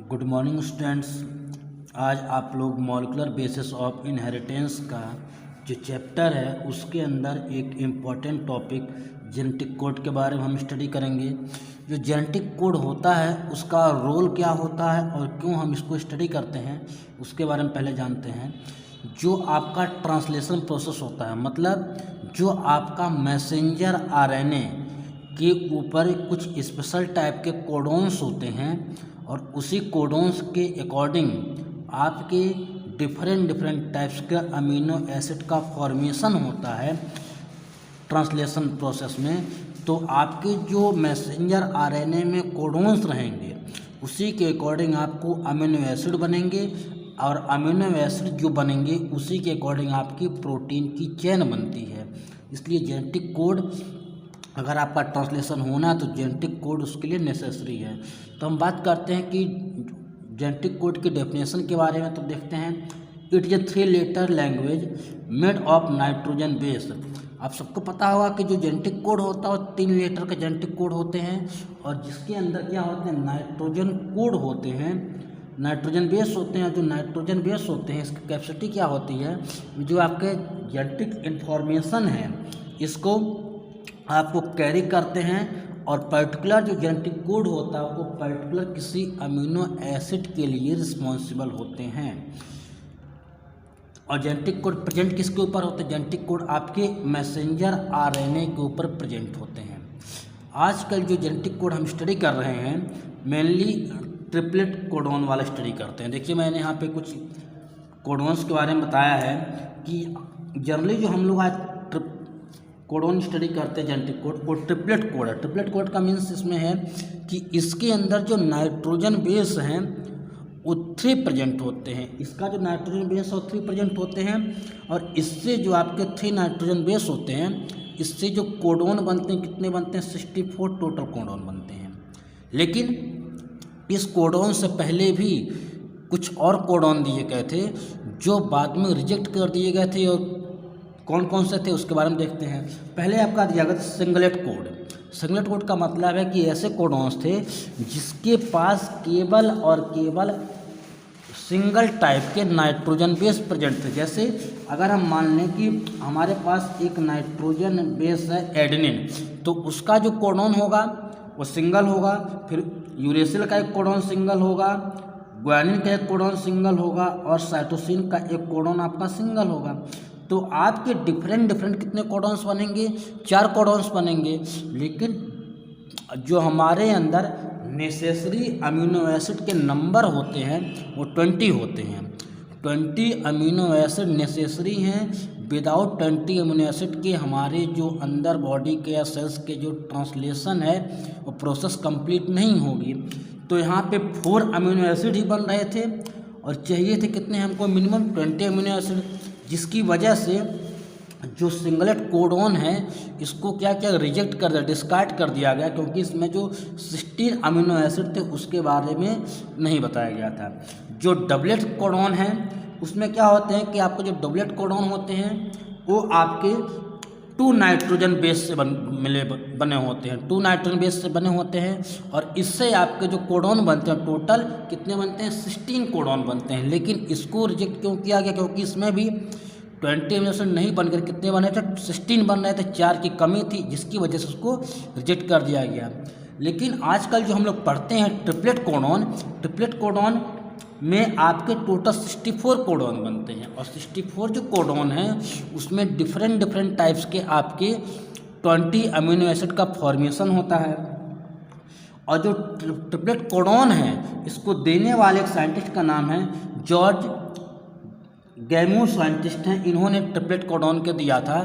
Good morning students. आज आप लोग मॉलिक्यूलर बेसिस ऑफ इनहेरिटेंस का जो चैप्टर है उसके अंदर एक इम्पॉर्टेंट टॉपिक जेनेटिक कोड के बारे में हम स्टडी करेंगे। जो जेनेटिक कोड होता है उसका रोल क्या होता है और क्यों हम इसको स्टडी करते हैं उसके बारे में पहले जानते हैं। जो आपका ट्रांसलेशन प्रोसेस होता है, मतलब जो आपका मैसेंजर आरएनए के ऊपर कुछ स्पेशल टाइप के कोडोन्स होते हैं और उसी कोडोन्स के अकॉर्डिंग आपके डिफरेंट टाइप्स के अमीनो एसिड का फॉर्मेशन होता है ट्रांसलेशन प्रोसेस में। तो आपके जो मैसेंजर आरएनए में कोडोन्स रहेंगे उसी के अकॉर्डिंग आपको अमीनो एसिड बनेंगे और अमीनो एसिड जो बनेंगे उसी के अकॉर्डिंग आपकी प्रोटीन की चेन बनती है। इसलिए जेनेटिक कोड अगर आपका ट्रांसलेशन होना है तो जेनेटिक कोड उसके लिए नेसेसरी है। तो हम बात करते हैं कि जेनेटिक कोड की डेफिनेशन के बारे में। तो देखते हैं, it is a 3 letter language made of nitrogen base. आप सबको पता होगा कि जो जेनेटिक कोड होता है वो 3 लेटर के जेनेटिक कोड होते हैं और जिसके अंदर क्या होते हैं, नाइट्रोजन कोड होते हैं, नाइट्रोजन बेस होते हैं। जो नाइट्रोजन बेस होते हैं इसकी कैपेसिटी क्या होती है, जो आपके जेनेटिक इन्फॉर्मेशन है इसको आपको कैरी करते हैं और पर्टिकुलर जो जेनेटिक कोड होता है वो पर्टिकुलर किसी अमीनो एसिड के लिए रिस्पॉन्सिबल होते हैं। और जेनेटिक कोड प्रेजेंट किसके ऊपर होते हैं, जेनेटिक कोड आपके मैसेंजर आरएनए के ऊपर प्रेजेंट होते हैं। आजकल जो जेनेटिक कोड हम स्टडी कर रहे हैं मेनली ट्रिपलेट कोडोन वाला स्टडी करते हैं। देखिए मैंने यहाँ पे कुछ कोडोन्स के बारे में बताया है कि जनरली जो हम लोग आज कोडोन स्टडी करते हैं जेनेटिक कोड, वो ट्रिपलेट कोड है। ट्रिपलेट कोड का मीन्स इसमें है कि इसके अंदर जो नाइट्रोजन बेस हैं वो 3 प्रेजेंट होते हैं। इसका जो नाइट्रोजन बेस है वो 3 प्रेजेंट होते हैं और इससे जो आपके 3 नाइट्रोजन बेस होते हैं इससे जो कोडोन बनते हैं कितने बनते हैं, 64 टोटल कोडोन बनते हैं। लेकिन इस कोडोन से पहले भी कुछ और कोडोन दिए गए थे जो बाद में रिजेक्ट कर दिए गए थे। और कौन कौन से थे उसके बारे में देखते हैं। पहले आपका दिया गया था सिंगलेट कोड। सिंगलेट कोड का मतलब है कि ऐसे कोडोन्स थे जिसके पास केवल और केवल सिंगल टाइप के नाइट्रोजन बेस प्रेजेंट थे। जैसे अगर हम मान लें कि हमारे पास एक नाइट्रोजन बेस है एडेनिन, तो उसका जो कोडोन होगा वो सिंगल होगा। फिर यूरेसिल का एक कोडोन सिंगल होगा, ग्वानिन का एक कोडोन सिंगल होगा और साइटोसिन का एक कोडोन आपका सिंगल होगा। तो आपके डिफरेंट कितने कोडोन्स बनेंगे, 4 कोडोन्स बनेंगे। लेकिन जो हमारे अंदर नेसेसरी अमीनो एसिड के नंबर होते हैं वो 20 होते हैं। 20 अमीनो एसिड नेसेसरी हैं। विदाउट 20 अमीनो एसिड के हमारे जो अंदर बॉडी के या सेल्स के जो ट्रांसलेशन है वो प्रोसेस कंप्लीट नहीं होगी। तो यहाँ पे 4 अमीनो एसिड ही बन रहे थे और चाहिए थे कितने हमको, मिनिमम 20 अमीनो एसिड, जिसकी वजह से जो सिंगलेट कोडोन है इसको क्या क्या रिजेक्ट कर दिया, डिस्कार्ड कर दिया गया, क्योंकि इसमें जो 16 अमीनो एसिड थे उसके बारे में नहीं बताया गया था। जो डबलेट कोडोन है उसमें क्या होते हैं कि आपको जो डबलेट कोडोन होते हैं वो आपके 2 नाइट्रोजन बेस से बने होते हैं। 2 नाइट्रोजन बेस से बने होते हैं और इससे आपके जो कोडोन बनते हैं टोटल कितने बनते हैं, 16 कोडोन बनते हैं। लेकिन इसको रिजेक्ट क्यों किया गया, क्योंकि इसमें भी 20 अमीनो एसिड नहीं बनकर कितने बने थे, 16 बन रहे थे, 4 की कमी थी जिसकी वजह से उसको रिजेक्ट कर दिया गया। लेकिन आजकल जो हम लोग पढ़ते हैं ट्रिपलेट कोडोन में आपके टोटल 64 कोडोन बनते हैं और 64 जो कोडोन हैं उसमें डिफरेंट टाइप्स के आपके 20 अमीनो एसिड का फॉर्मेशन होता है। और जो ट्रिपलेट कोडोन है इसको देने वाले एक साइंटिस्ट का नाम है जॉर्ज गैमू, साइंटिस्ट हैं। इन्होंने ट्रिपलेट कोडोन को दिया था,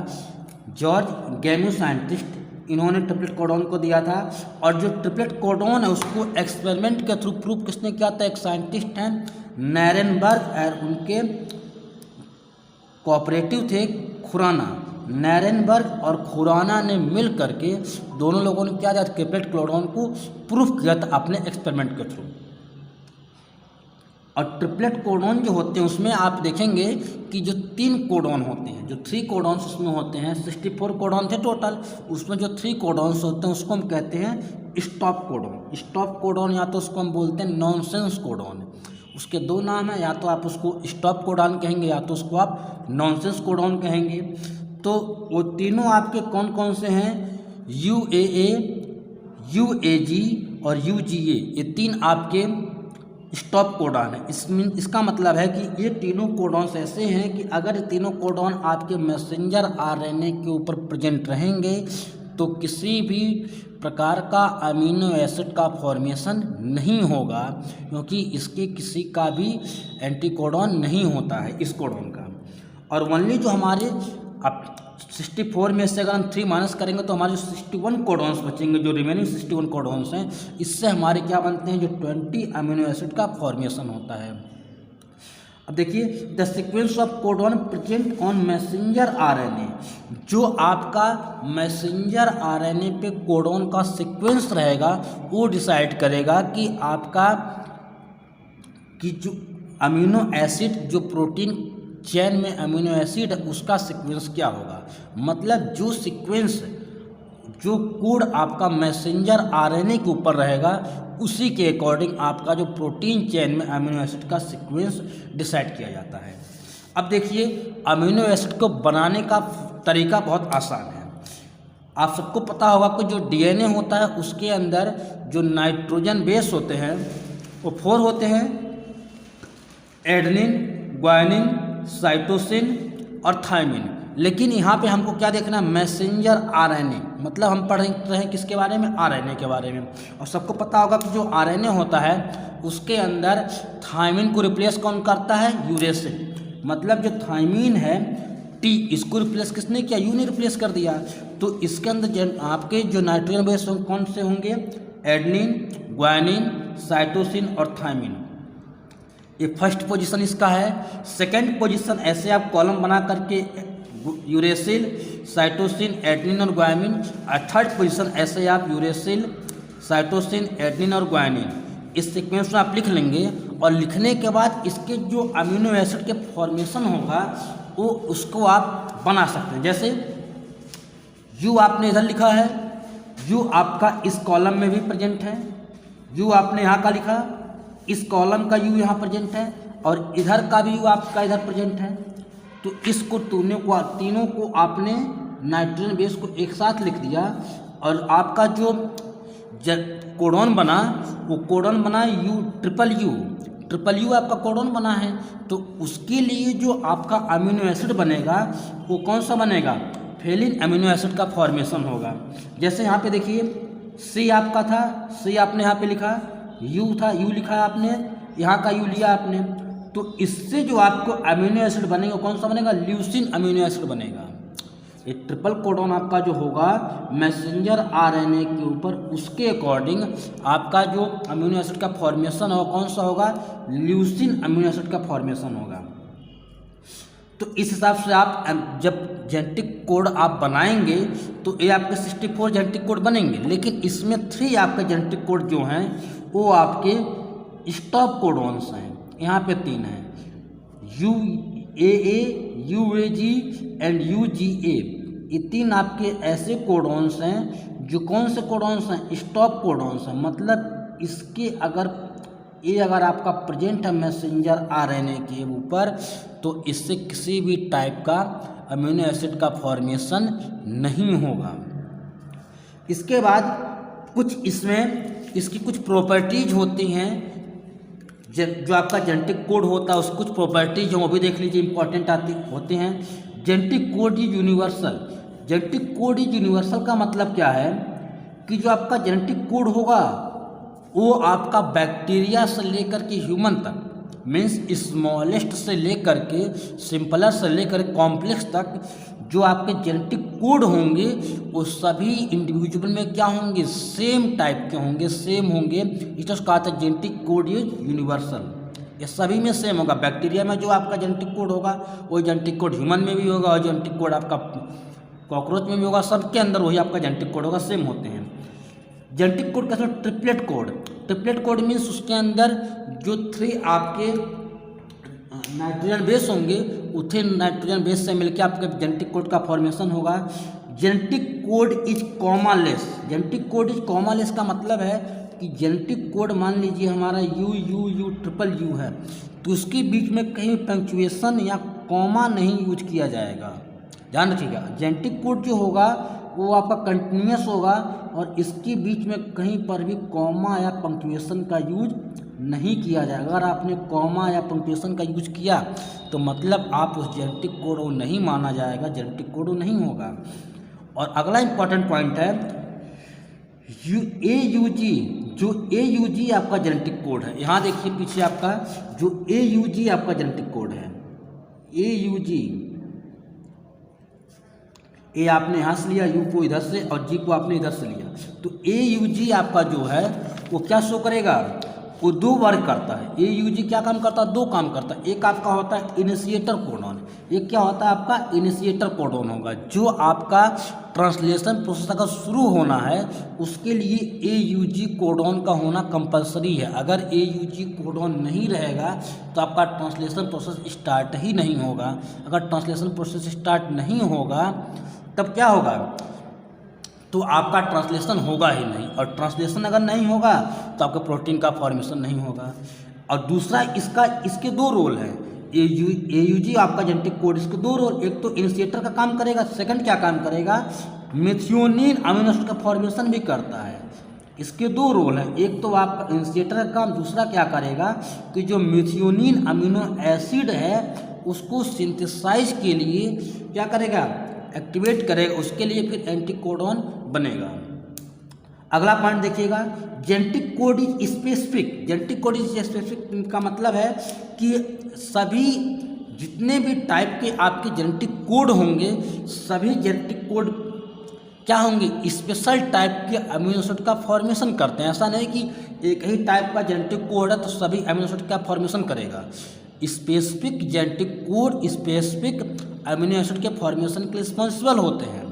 जॉर्ज गैमू साइंटिस्ट, इन्होंने ट्रिपलेट कोडोन को दिया था। और जो ट्रिपलेट कोडोन है उसको एक्सपेरिमेंट के थ्रू प्रूफ किसने किया था, एक साइंटिस्ट हैं नैरेनबर्ग और उनके कोऑपरेटिव थे खुराना। नैरेनबर्ग और खुराना ने मिल करके दोनों लोगों ने क्या किया, ट्रिपलेट कोडोन को प्रूफ किया था अपने एक्सपेरिमेंट के थ्रू। और ट्रिपलेट कोडॉन जो होते हैं उसमें आप देखेंगे कि जो 3 कोडॉन होते हैं, जो 3 कोडॉन्स उसमें होते हैं, 64 कोडॉन थे टोटल, उसमें जो 3 कोडॉन्स होते हैं उसको हम कहते हैं स्टॉप कोडॉन। स्टॉप कोडॉन या तो उसको हम बोलते हैं नॉनसेंस कोडॉन। उसके 2 नाम हैं, या तो आप उसको स्टॉप कोडॉन कहेंगे या तो उसको आप नॉनसेंस कोडॉन कहेंगे। तो वो तीनों आपके कौन कौन से हैं? UAA, UAG और UGA, ये 3 आपके स्टॉप कोडॉन है। इसका मतलब है कि ये तीनों कोडॉन्स ऐसे हैं कि अगर तीनों कोडॉन आपके मैसेंजर RNA के ऊपर प्रेजेंट रहेंगे तो किसी भी प्रकार का अमीनो एसिड का फॉर्मेशन नहीं होगा, क्योंकि इसके किसी का भी एंटीकोडॉन नहीं होता है इस कोडॉन का। और ओनली जो हमारे अब 64 में से अगर हम 3 माइनस करेंगे तो हमारे जो 61 कोडॉन्स बचेंगे, जो रिमेनिंग 61 कोडॉन्स हैं, इससे हमारे क्या बनते हैं? जो 20 अमीनो एसिड का फॉर्मेशन होता है। अब देखिए, the sequence of codon present on messenger RNA, जो आपका मैसेंजर RNA पे कोडॉन का सीक्वेंस रहेगा वो डिसाइड करेगा कि आपका कि जो अमीनो एसिड, जो प्रोटीन चेन में अमीनो एसिड उसका सीक्वेंस क्या होगा। मतलब जो सीक्वेंस, जो कोड आपका मैसेंजर RNA के ऊपर रहेगा उसी के अकॉर्डिंग आपका जो प्रोटीन चेन में अमीनो एसिड का सीक्वेंस डिसाइड किया जाता है। अब देखिए, अमीनो एसिड को बनाने का तरीका बहुत आसान है। आप सबको पता होगा कि जो DNA होता है उसके अंदर जो नाइट्रोजन बेस होते हैं वो 4 होते हैं: एडेनिन, ग्वानिन, साइटोसिन और थायमिन। लेकिन यहाँ पे हमको क्या देखना है? मैसेंजर RNA, मतलब हम पढ़ रहे हैं किसके बारे में? RNA के बारे में। और सबको पता होगा कि जो RNA होता है उसके अंदर थायमिन को रिप्लेस कौन करता है? यूरेसिल। मतलब जो थायमिन है T, इसको रिप्लेस किसने किया? यू ने रिप्लेस कर दिया। तो इसके अंदर आपके जो नाइट्रोजन बेस कौन से होंगे? एडेनिन, ग्वानिन, साइटोसिन और थायमिन। ये फर्स्ट पोजीशन इसका है। सेकंड पोजीशन ऐसे आप कॉलम बना करके यूरेसिल, साइटोसिन, एडेनिन और ग्वानिन। और थर्ड पोजीशन ऐसे आप यूरेसिल, साइटोसिन, एडेनिन और ग्वानिन, इस सीक्वेंस में आप लिख लेंगे। और लिखने के बाद इसके जो अमीनो एसिड के फॉर्मेशन होगा वो उसको आप बना सकते हैं। जैसे यू आपने इधर लिखा है, यू आपका इस कॉलम में भी प्रेजेंट है, यू आपने यहाँ का लिखा, इस कॉलम का यू यहाँ प्रेजेंट है और इधर का भी यू आपका इधर प्रेजेंट है। तो इसको तीनों को आपने नाइट्रोजन बेस को एक साथ लिख दिया और आपका जो कोडॉन बना वो कोडॉन बना ट्रिपल यू आपका कोडॉन बना है। तो उसके लिए जो आपका अमीनो एसिड बनेगा वो कौन सा बनेगा? फेलिन अमीनो एसिड का फॉर्मेशन होगा। जैसे यहाँ पे देखिए, सी आपका था, सी आपने यहाँ पे लिखा, यू था, यू लिखा आपने, यहाँ का यू लिया आपने। तो इससे जो आपको अमीनो एसिड बनेगा कौन सा बनेगा? ल्यूसिन अमीनो एसिड बनेगा। ये ट्रिपल कोडॉन आपका जो होगा मैसेंजर RNA के ऊपर, उसके अकॉर्डिंग आपका जो अमीनो एसिड का फॉर्मेशन होगा कौन सा होगा? ल्यूसिन अमीनो एसिड का फॉर्मेशन होगा। तो इस हिसाब से आप जब जेनेटिक कोड आप बनाएंगे तो ये आपके 64 जेनेटिक कोड बनेंगे। लेकिन इसमें 3 आपके जेनेटिक कोड जो हैं वो आपके स्टॉप कोडॉन्स हैं। यहाँ पे 3 हैं, UAA, UAG एंड UGA। ये 3 आपके ऐसे कोडॉन्स हैं जो कौन से कोडॉन्स हैं? स्टॉप कोडॉन्स हैं। मतलब इसके अगर आपका प्रेजेंट है मैसेंजर RNA के ऊपर तो इससे किसी भी टाइप का अमीनो एसिड का फॉर्मेशन नहीं होगा। इसके बाद कुछ इसमें इसकी कुछ प्रॉपर्टीज होती हैं, जो आपका जेनेटिक कोड होता है उसकी कुछ प्रॉपर्टीज हैं, वो भी देख लीजिए, इंपॉर्टेंट होते हैं। Genetic code is universal. Genetic code is universal का मतलब क्या है कि जो आपका जेनेटिक कोड होगा वो आपका बैक्टीरिया से लेकर के ह्यूमन तक, मीन्स स्मॉलेस्ट से लेकर के सिंपलर से लेकर कॉम्प्लेक्स तक जो आपके जेनेटिक कोड होंगे वो सभी इंडिविजुअल में क्या होंगे? सेम टाइप के होंगे, सेम होंगे। इसको कहा था जेनेटिक कोड इज यूनिवर्सल। ये सभी में सेम होगा। बैक्टीरिया में जो आपका जेनेटिक कोड होगा वही जेनेटिक कोड ह्यूमन में भी होगा और जेनेटिक कोड आपका कॉकरोच में भी होगा। सबके अंदर वही आपका जेनेटिक कोड होगा, सेम होते हैं। जेनेटिक कोड कैसे? Triplet code. Triplet code means उसके अंदर जो 3 आपके नाइट्रोजन बेस होंगे, उतने नाइट्रोजन बेस से मिलकर आपके जेनेटिक कोड का फॉर्मेशन होगा। Genetic code is commaless. Genetic code is commaless का मतलब है कि जेनेटिक कोड मान लीजिए हमारा ट्रिपल यू है, तो उसके बीच में कहीं पंक्चुएशन या कॉमा नहीं यूज किया जाएगा, ध्यान रखिएगा। जेनेटिक कोड जो होगा वो आपका कंटिन्यूस होगा और इसके बीच में कहीं पर भी कॉमा या पंक्चुएशन का यूज नहीं किया जाएगा। अगर आपने कॉमा या पंक्चुएशन का यूज किया तो मतलब आप उस जेनेटिक कोड को नहीं माना जाएगा, जेनेटिक कोड नहीं होगा। और अगला इंपॉर्टेंट पॉइंट है AUG। जो AUG आपका जेनेटिक कोड है, यहाँ देखिए पीछे आपका जो AUG आपका जेनेटिक कोड है, AUG, ए आपने यहाँ से लिया, यू को इधर से और जी को आपने इधर से लिया, तो AUG आपका जो है वो क्या शो करेगा, वो 2 वर्क करता है। AUG क्या काम करता है, 2 काम करता है। एक आपका होता है इनिशिएटर कोडॉन, एक क्या होता है आपका इनिशिएटर कोडॉन होगा। जो आपका ट्रांसलेशन प्रोसेस अगर शुरू होना है उसके लिए AUG कोडॉन का होना कंपलसरी है। अगर AUG कोडॉन नहीं रहेगा तो आपका ट्रांसलेशन प्रोसेस स्टार्ट ही नहीं होगा। अगर ट्रांसलेशन प्रोसेस स्टार्ट नहीं होगा तब क्या होगा, तो आपका ट्रांसलेशन होगा ही नहीं, और ट्रांसलेशन अगर नहीं होगा तो आपका प्रोटीन का फॉर्मेशन नहीं होगा। और दूसरा इसके 2 रोल हैं। AUG आपका जेनेटिक कोड, इसके 2 रोल, एक तो इनिशिएटर का काम करेगा, सेकंड क्या काम करेगा, मेथियोनिन अमीनो एसिड का फॉर्मेशन भी करता है। इसके 2 रोल हैं, एक तो आपका इनिशिएटर का काम, दूसरा क्या करेगा कि जो मेथियोनिन अमीनो एसिड है उसको सिंथेसाइज के लिए क्या करेगा, एक्टिवेट करेगा, उसके लिए फिर एंटीकोडॉन बनेगा। अगला पॉइंट देखिएगा, genetic code is specific. Genetic code is specific का मतलब है कि सभी जितने भी टाइप के आपके जेनेटिक कोड होंगे, सभी जेनेटिक कोड क्या होंगे, स्पेशल टाइप के अमीनो एसिड का फॉर्मेशन करते हैं। ऐसा नहीं कि एक ही टाइप का जेनेटिक कोड है तो सभी अमीनो एसिड का फॉर्मेशन करेगा। Specific genetic code specific amino acid के फॉर्मेशन के लिए रिस्पॉन्सिबल होते हैं।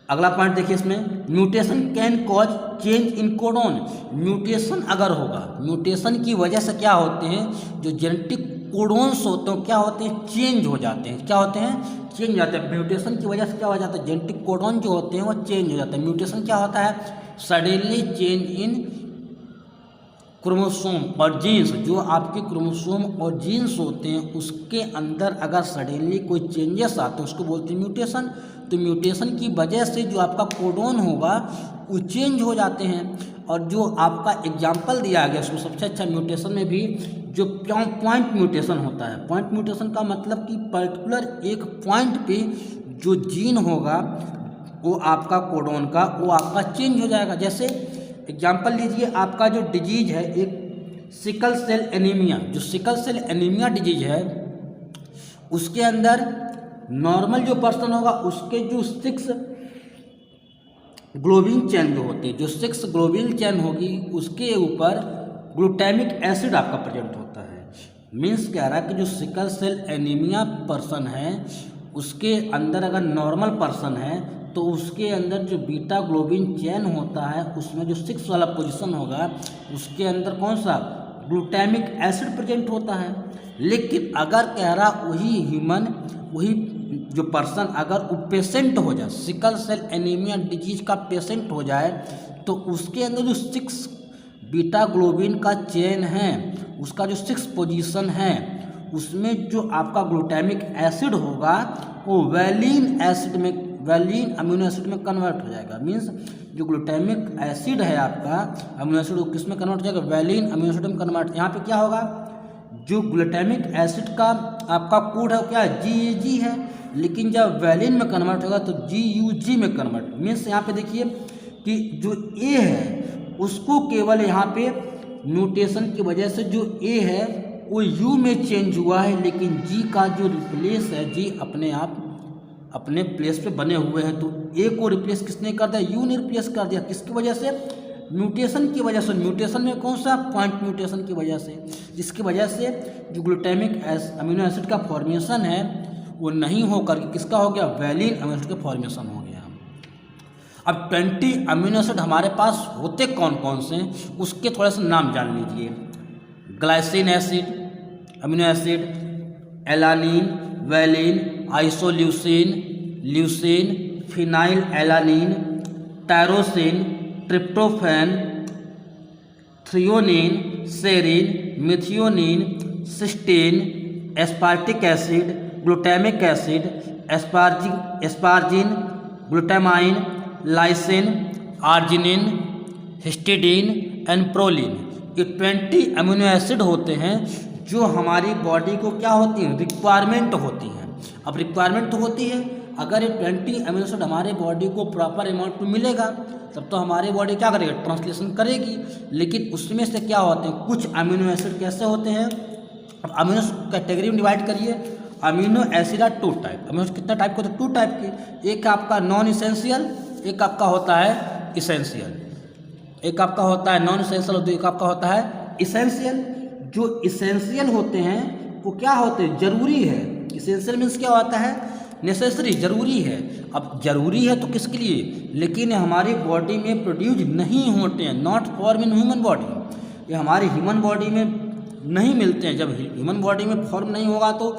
अगला पॉइंट देखिए, इसमें mutation can cause change in codon. Mutation अगर होगा, म्यूटेशन की वजह से क्या होते हैं, जो जेनेटिक कोडॉन्स होते हैं क्या होते हैं, चेंज हो जाते हैं। क्या होते हैं, चेंज हो जाते हैं। म्यूटेशन की वजह से क्या हो जाता है, जेनेटिक कोडॉन जो होते हैं वो चेंज हो जाते हैं। म्यूटेशन क्या होता है, सडनली चेंज इन क्रोमोसोम और जीन्स। जो आपके क्रोमोसोम और जीन्स होते हैं उसके अंदर अगर सडनली कोई चेंजेस आते हैं उसको बोलते हैं म्यूटेशन। तो म्यूटेशन की वजह से जो आपका कोडॉन होगा वो चेंज हो जाते हैं। और जो आपका एग्जाम्पल दिया गया उसमें सबसे अच्छा म्यूटेशन में भी जो पॉइंट म्यूटेशन होता है। पॉइंट म्यूटेशन का मतलब कि पर्टिकुलर एक पॉइंट पे जो जीन होगा वो आपका कोडॉन का वो आपका चेंज हो जाएगा। जैसे एग्जाम्पल लीजिए, आपका जो डिजीज है एक सिकल सेल एनीमिया, जो सिकल सेल एनीमिया डिजीज है उसके अंदर नॉर्मल जो पर्सन होगा उसके जो 6 ग्लोबिन चैन जो होती है, जो 6 ग्लोबिन चैन होगी उसके ऊपर ग्लूटामिक एसिड आपका प्रेजेंट होता है। मीन्स कह रहा है कि जो सिकल सेल एनीमिया पर्सन है उसके अंदर अगर नॉर्मल पर्सन है तो उसके अंदर जो बीटा ग्लोबिन चैन होता है उसमें जो 6 वाला पोजीशन होगा उसके अंदर कौन सा, ग्लूटामिक एसिड प्रेजेंट होता है। लेकिन अगर कह रहा वही ह्यूमन, वही जो पर्सन अगर वो पेशेंट हो जाए, सिकल सेल एनीमिया डिजीज का पेशेंट हो जाए, तो उसके अंदर जो 6 बीटा ग्लोबिन का चेन है उसका जो 6 पोजीशन है उसमें जो आपका ग्लूटामिक एसिड होगा वो वैलिन अमीनो एसिड में कन्वर्ट हो जाएगा। मीन्स जो ग्लूटामिक एसिड है आपका अमीनो एसिड वो किस में कन्वर्ट हो जाएगा, वैलिन अमीनो एसिड में कन्वर्ट। यहाँ पे क्या होगा, जो ग्लूटामिक एसिड का आपका कोड है क्या GAG है, लेकिन जब वैलिन में कन्वर्ट होगा तो GUG में कन्वर्ट। मीन्स यहाँ पे देखिए कि जो A है उसको केवल यहाँ पे म्यूटेशन की वजह से जो A है वो U में चेंज हुआ है, लेकिन G का जो रिप्लेस है, G अपने आप अपने प्लेस पे बने हुए हैं। तो A को रिप्लेस किसने कर दिया, U ने रिप्लेस कर दिया। किसकी वजह से, म्यूटेशन की वजह से। म्यूटेशन में कौन सा, पॉइंट म्यूटेशन की वजह से, जिसकी वजह से जो ग्लूटामिक अमीनो एसिड का फॉर्मेशन है वो नहीं होकर किसका हो गया, वैलिन अमीनो एसिड का फॉर्मेशन हो गया। अब 20 अमीनो एसिड हमारे पास होते कौन कौन से हैं उसके थोड़े से नाम जान लीजिए। Glycine acid amino acid, alanine, valine, isoleucine, leucine, phenyl alanine, tyrosine, tryptophan, threonine, serine, methionine, cysteine, aspartic acid, glutamic acid, asparagine, glutamine, lysine, arginine, histidine and proline. ये 20 अमीनो एसिड होते हैं जो हमारी बॉडी को क्या होती हैं, रिक्वायरमेंट होती हैं। अब रिक्वायरमेंट तो होती है, अगर ये 20 अमीनो एसिड हमारे बॉडी को प्रॉपर अमाउंट में मिलेगा तब तो हमारी बॉडी क्या करेगी, ट्रांसलेशन करेगी। लेकिन उसमें से क्या होते हैं, कुछ अमीनो एसिड कैसे होते हैं। अब अमीनो कैटेगरी में डिवाइड करिए। Amino acid are 2 type. Amino कितना टाइप के होते हैं, 2 टाइप के। एक आपका नॉन इसेंशियल, एक आपका होता है इसेंशियल। एक आपका होता है नॉन इसेंशियल और एक आपका होता है इसेंशियल। जो इसेंशियल होते हैं वो क्या होते हैं, जरूरी है। इसेंशियल मीन्स क्या होता है, नेसेसरी, जरूरी है। अब जरूरी है तो किसके लिए, लेकिन हमारी बॉडी में प्रोड्यूस नहीं होते हैं, not form in human body. ये हमारी ह्यूमन बॉडी में नहीं मिलते हैं। जब ह्यूमन बॉडी में फॉर्म नहीं होगा तो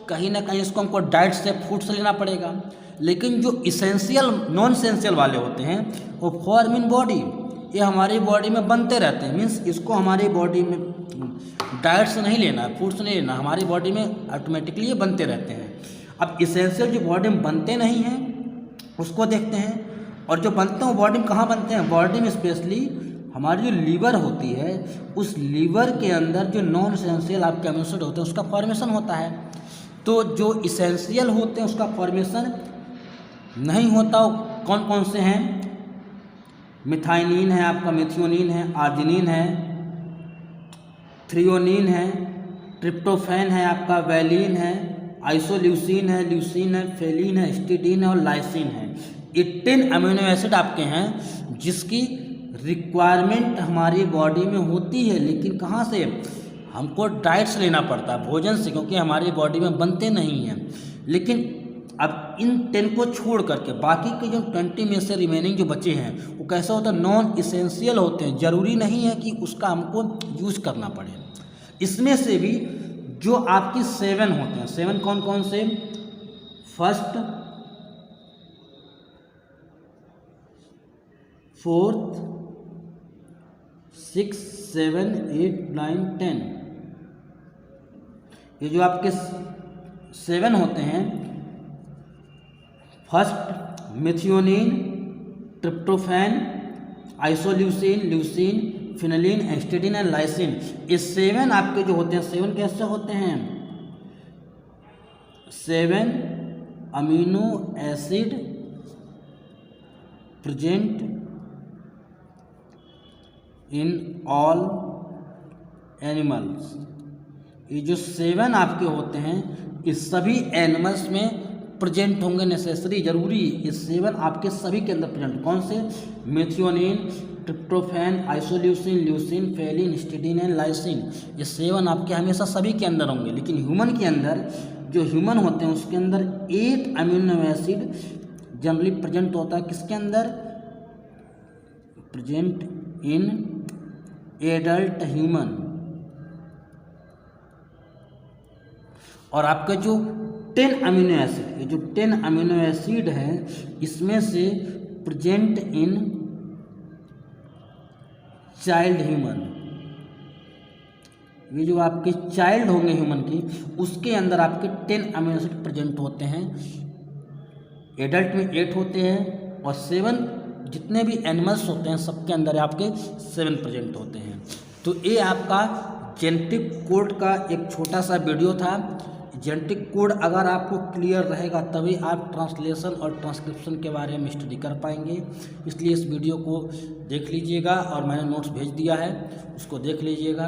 कहीं ना कहीं इसको हमको डाइट से, फूड से लेना पड़ेगा। लेकिन जो इसेंशियल नॉन इसेंशियल वाले होते हैं वो फॉर्म इन बॉडी, ये हमारी बॉडी में बनते रहते हैं। मीन्स इसको हमारी बॉडी में डाइट से नहीं लेना, फूड से नहीं लेना, हमारी बॉडी में ऑटोमेटिकली ये बनते रहते हैं। अब इसेंशियल जो बॉडी में बनते नहीं हैं उसको देखते हैं, और जो बनते हैं वो बॉडी में कहाँ बनते हैं, बॉडी में स्पेशली हमारी जो लीवर होती है उस लीवर के अंदर जो नॉन इसेंशियल आपके अमीनो एसिड होते हैं उसका फॉर्मेशन होता है। तो जो इसेंशियल होते हैं उसका फॉर्मेशन नहीं होता। कौन कौन से हैं, मिथाइनिन है आपका, मिथियोनिन है, आर्जिनिन है, थ्रियोनिन है, ट्रिप्टोफैन है आपका, वैलिन है, आइसोल्यूसिन है, ल्यूसिन है, फेलिन है, हिस्टिडीन है और लाइसिन है। ये 10 अमीनो एसिड आपके हैं जिसकी रिक्वायरमेंट हमारी बॉडी में होती है। लेकिन कहाँ से, हमको डाइट से लेना पड़ता है, भोजन से, क्योंकि हमारी बॉडी में बनते नहीं हैं। लेकिन अब इन 10 को छोड़ करके बाकी के जो 20 में से रिमेनिंग जो बचे हैं वो कैसा होता है, नॉन इसेंशियल होते हैं। ज़रूरी नहीं है कि उसका हमको यूज करना पड़े। इसमें से भी जो आपकी 7 होते हैं, 7 कौन कौन से, फर्स्ट, 4th, 6, 7, 8, 9, 10, ये जो आपके 7 होते हैं, first methionine, tryptophan, isoleucine, leucine, फिनाइलिन, histidine and lysine. ये 7 आपके जो होते हैं, 7 कैसे होते हैं, 7 amino acid present in all animals. ये जो 7 आपके होते हैं इस सभी एनिमल्स में प्रेजेंट होंगे, नेसेसरी, जरूरी। ये 7 आपके सभी के अंदर प्रेजेंट। कौन से, methionine, tryptophan, isoleucine, leucine, Phelan, histidine and lysine. ये 7 आपके हमेशा सभी के अंदर होंगे। लेकिन ह्यूमन के अंदर, जो ह्यूमन होते हैं उसके अंदर 8 अमीनो एसिड जनरली प्रेजेंट होता है। किसके अंदर, प्रेजेंट इन एडल्ट ह्यूमन। और आपका जो 10 अमीनो एसिड, ये जो 10 अमीनो एसिड है इसमें से प्रेजेंट इन चाइल्ड ह्यूमन। ये जो आपके चाइल्ड होंगे ह्यूमन की, उसके अंदर आपके 10 अमीनो एसिड प्रेजेंट होते हैं। एडल्ट में 8 होते हैं और 7 जितने भी एनिमल्स होते हैं सबके अंदर आपके 7 प्रेजेंट होते हैं। तो ये आपका जेनेटिक कोड का एक छोटा सा वीडियो था। जेनेटिक कोड अगर आपको क्लियर रहेगा तभी आप ट्रांसलेशन और ट्रांसक्रिप्शन के बारे में स्टडी कर पाएंगे। इसलिए इस वीडियो को देख लीजिएगा और मैंने नोट्स भेज दिया है, उसको देख लीजिएगा।